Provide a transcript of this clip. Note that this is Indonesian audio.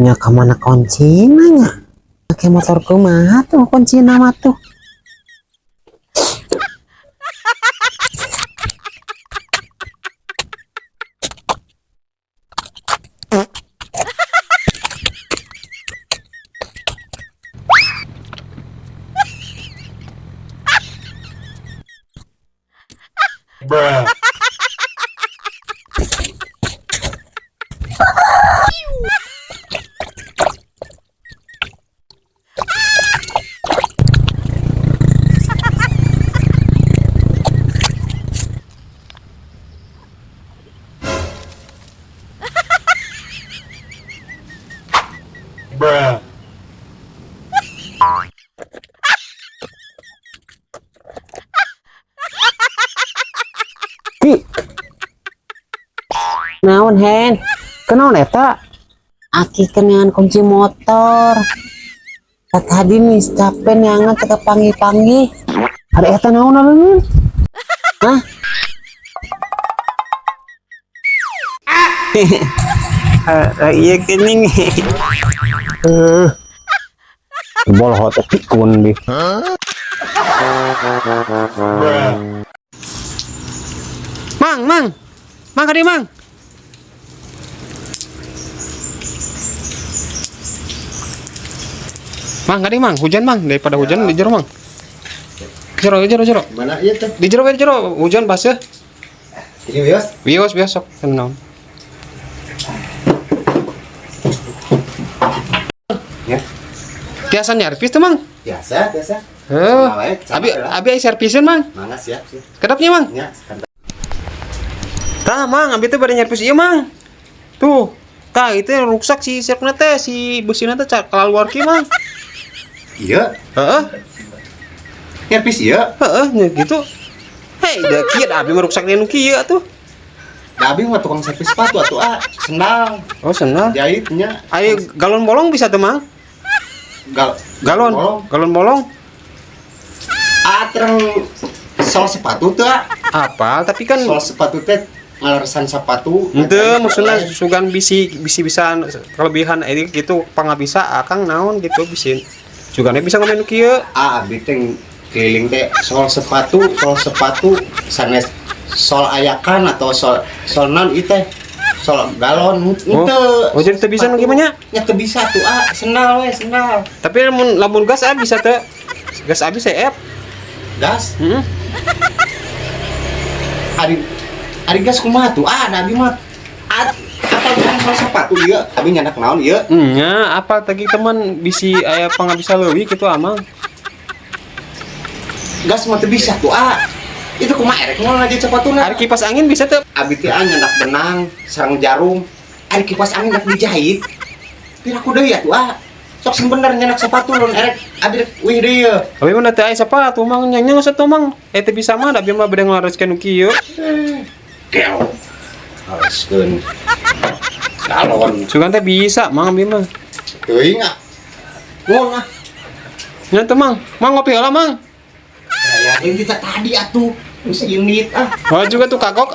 nya kemana kunci nanya pakai motor kumaha tuh kunci nama tuh. Bruh. Bruh. Ih, naon hen kenal eta aki kenaan kunci motor tadi nih capek nyangat teka panggil-panggil ada eta naon alun hah. Iya kening bol hot pikun di Bruh. mang kadi mang kadi mang hujan mang daripada hujan di jero mang jero Mana iya tuh? di jero hujan basah Ini Wios? bios sok tenang Ya. biasa nyarpis tuh mang Biasa. abi servisin mang Mana siap. kedapnya mang Ya, tah mang abi teh bade nyarpis ieu mang tuh tah itu rusak si serpna teh si busina teh keluar ki mang iya. heeh Nyerpis iya. nya gitu hei da kieu da abi mah rusak nu kieu atuh Dabi mah tukang servis sepatu atuh sendal. oh senang Jahitnya. ayo galon bolong bisa tuh mang galon bolong Terang sol sepatu tuh. apa tapi kan Sol sepatu teh ngaleresan sepatu. ente maksudnya sugan bisa kelebihan ini gitu pangabisa akang naon gitu bisin juga bisa ngomongin kieu Abi teh keliling teh sol sepatu sanes sol ayakan atau sol non itu sol galon itu. oh jadi teu bisa gimana nya teu bisa tuh sendal we sendal. tapi lamun gas bisa teh gas abi CF Gas Ari gas kumaha tuh nabi mah apa bukan sol sepatu dia abi nyandak naon ieu nya apa tadi teman bisi aya pangabisa leuwih gitu amang gas mah teu bisa tuh itu kumaha erek naon aja sepatuna ari kipas angin bisa teh abi teh nyandak benang sareng jarum ari kipas angin dak dijahit piraku deui atuh sok sing bener nyandak sepatu lawan erek abi wih deui tapi mana teh aya sepatu mang nyanya geus atuh mang teh bisa mah da mah bade nglareskeun kieu keo haruskeun galon sugan teh bisa mang abi mah teuing ngon nya teh mang ngopi heula mang ya ini kita tadi atuh geus unit oh juga tuh kagok